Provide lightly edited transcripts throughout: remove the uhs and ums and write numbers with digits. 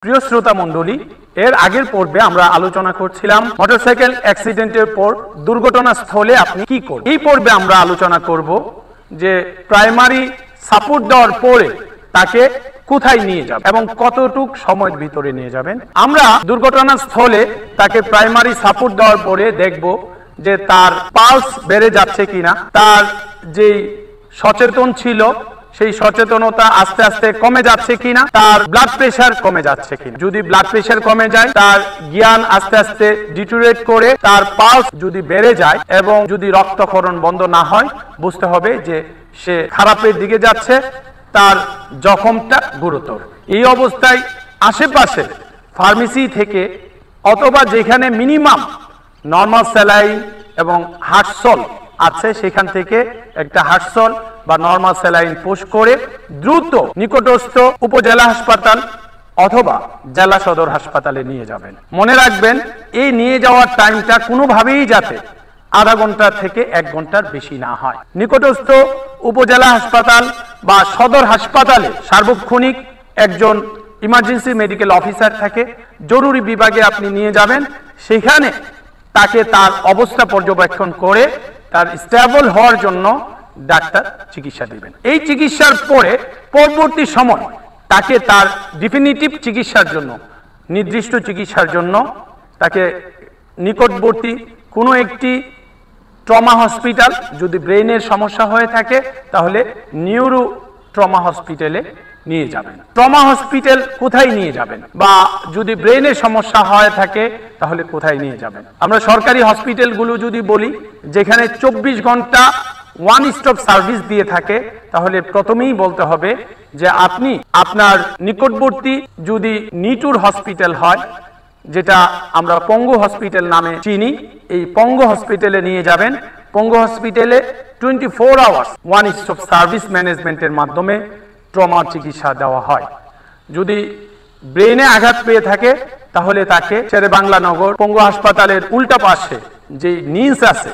প্রিয় শ্রোতা মণ্ডলী, এর আগের পর্বে আমরা আলোচনা করছিলাম মোটরসাইকেল অ্যাক্সিডেন্টের পর দুর্ঘটনাস্থলে আপনি কি করবেন। এই পর্বে আমরা আলোচনা করব যে প্রাইমারি সাপোর্ট দেওয়ার পরে তাকে কোথায় নিয়ে যাবেন এবং কতটুক সময়ের ভিতরে নিয়ে যাবেন। আমরা দুর্ঘটনাস্থলে তাকে প্রাইমারি সাপোর্ট দেওয়ার পরে দেখব যে তার পালস বেড়ে যাচ্ছে কিনা, তার যেই সচেতন ছিল সেই সচেতনতা আস্তে আস্তে কমে যাচ্ছে কিনা, তার ব্লাড প্রেশার কমে যাচ্ছে কিনা। যদি ব্লাড প্রেশার কমে যায়, তার জ্ঞান আস্তে আস্তে ডিটোরিয়েট করে, তার পালস যদি বেড়ে যায় এবং যদি রক্তক্ষরণ বন্ধ না হয়, বুঝতে হবে যে সে খারাপের দিকে যাচ্ছে, তার জখমটা গুরুতর। এই অবস্থায় আশেপাশে ফার্মেসি থেকে অথবা যেখানে মিনিমাম নর্মাল স্যালাইন এবং হার্টসল আছে সেখান থেকে একটা হার্টসল বা নর্মাল স্যালাইন পুশ করে দ্রুত নিকটস্থ উপজেলা হাসপাতাল অথবা জেলা সদর হাসপাতালে নিয়ে যাবেন। মনে রাখবেন, এই নিয়ে যাওয়ার টাইমটা কোনোভাবেই যাতে আধা ঘন্টা থেকে 1 ঘন্টার বেশি না হয়। নিকটস্থ উপজেলা হাসপাতাল বা সদর হাসপাতালে সার্বক্ষণিক একজন ইমার্জেন্সি মেডিকেল অফিসার থাকে, জরুরি বিভাগে আপনি নিয়ে যাবেন। সেখানে তাকে তার অবস্থা পর্যবেক্ষণ করে তার স্টেবল হওয়ার জন্য ডাক্তার চিকিৎসা দিবেন। এই চিকিৎসার পরে পরবর্তী সময় তাকে তার ডেফিনিটিভ চিকিৎসার জন্য, নির্দিষ্ট চিকিৎসার জন্য তাকে নিকটবর্তী কোনো একটি ট্রমা হসপিটাল, যদি ব্রেনের সমস্যা হয়ে থাকে তাহলে নিউরো ট্রমা হসপিটালে নিয়ে যাবেন। ট্রমা হসপিটাল কোথায় নিয়ে যাবেন, বা যদি ব্রেনের সমস্যা হয়ে থাকে তাহলে কোথায় নিয়ে যাবেন। আমরা সরকারি হসপিটালগুলো যদি বলি, যেখানে 24 ঘন্টা ওয়ান স্টপ সার্ভিস দিয়ে থাকে, তাহলে প্রথমেই বলতে হবে যে আপনি আপনার নিকটবর্তী যদি নিটুর হসপিটাল হয়, যেটা আমরা পঙ্গু হসপিটাল নামে চিনি, এই পঙ্গু হসপিটালে নিয়ে যাবেন। পঙ্গু হসপিটালে 24 আওয়ার্স ওয়ান স্টপ সার্ভিস ম্যানেজমেন্টের মাধ্যমে ট্রমার চিকিৎসা দেওয়া হয়। যদি ব্রেনে আঘাত পেয়ে থাকে তাহলে তাকে শেরে বাংলা নগর পঙ্গু হাসপাতালের উল্টা পাশে যে নিমস আছে,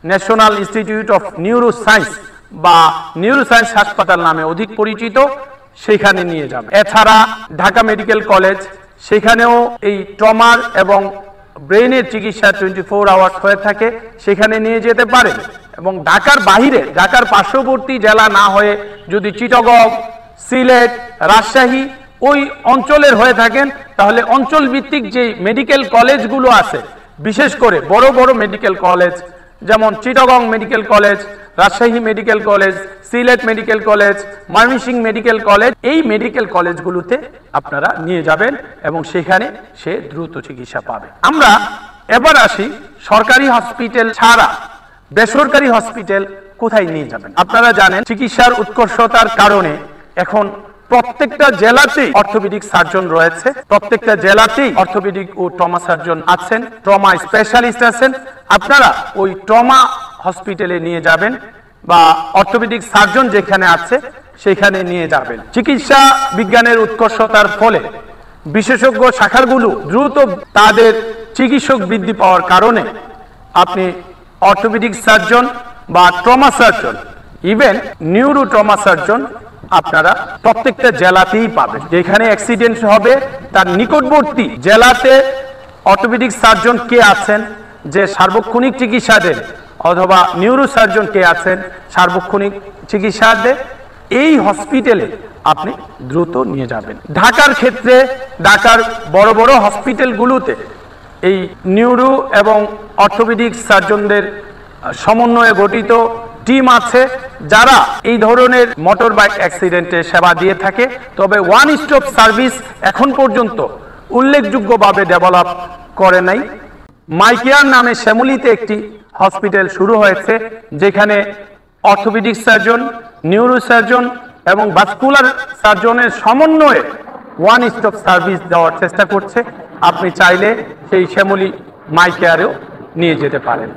national institute of neuro science বা নিউরো সায়েন্স হাসপাতাল নামে অধিক পরিচিত, সেখানে নিয়ে যাবে। এছাড়া ঢাকা মেডিকেল কলেজ, সেখানেও এই ট্রমার এবং ব্রেনের চিকিৎসা 24 আওয়ার্স হয়ে থাকে, সেখানে নিয়ে যেতে পারেন। এবং ঢাকার বাহিরে, ঢাকার পার্শ্ববর্তী জেলা না হয়ে যদি চিটাগং, সিলেট, রাজশাহী ওই অঞ্চলের হয়ে থাকেন, তাহলে অঞ্চল ভিত্তিক যে মেডিকেল কলেজগুলো আছে, বিশেষ করে বড় বড় মেডিকেল কলেজ যেমন Chittagong medical college, Rajshahi medical college, Sylhet medical college, Mymensingh medical college, এই মেডিকেল কলেজগুলোতে আপনারা নিয়ে যাবেন এবং সেখানে সে দ্রুত চিকিৎসা পাবে। আমরা এবার আসি সরকারি হসপিটাল ছাড়া বেসরকারি হসপিটাল কোথায় নিয়ে যাবেন। আপনারা জানেন, চিকিৎসার উৎকর্ষতার কারণে এখন প্রত্যেকটা জেলাতেই অর্থোপেডিক সার্জন রয়েছে, প্রত্যেকটা জেলাতেই অর্থোপেডিক ও ট্রমা সার্জন আছেন, ট্রমা স্পেশালিস্ট আছেন। আপনারা ওই ট্রমা হসপিটালে নিয়ে যাবেন বা অর্থোপেডিক সার্জন যেখানে আছে সেখানে নিয়ে যাবেন। চিকিৎসা বিজ্ঞানের উৎকর্ষতার ফলে বিশেষজ্ঞ শাখাগুলো দ্রুত তাদের চিকিৎসক বৃদ্ধি পাওয়ার কারণে আপনি অর্থোপেডিক সার্জন বা trauma surgeon, even neuro trauma surgeon আপনারা প্রত্যেকটা জেলাতেই পাবেন। যেখানে অ্যাক্সিডেন্ট হবে তার নিকটবর্তী জেলাতে অর্থোপেডিক সার্জন কে আছেন যে সার্বক্ষণিক চিকিৎসা দেন, অথবা নিউরো সার্জন কে আছেন সার্বক্ষণিক চিকিৎসা দেন, এই হসপিটালে আপনি দ্রুত নিয়ে যাবেন। ঢাকার ক্ষেত্রে ঢাকার বড় বড় হসপিটালগুলোতে এই নিউরো এবং অর্থোপেডিক সার্জনদের সমন্বয়ে গঠিত টিম আছে, যারা এই ধরনের মোটর বাইক অ্যাক্সিডেন্টে সেবা দিয়ে থাকে। তবে ওয়ান স্টপ সার্ভিস এখন পর্যন্ত উল্লেখযোগ্যভাবে ডেভেলপ করে নাই। মাইকেয়ার নামে শ্যামলীতে একটি হসপিটাল শুরু হয়েছে, যেখানে অর্থোপেডিক সার্জন, নিউরো সার্জন এবং ভাস্কুলার সার্জনের সমন্বয়ে ওয়ান স্টপ সার্ভিস দেওয়ার চেষ্টা করছে। আপনি চাইলে সেই শ্যামলী মাইকেয়ারেও নিয়ে যেতে পারেন।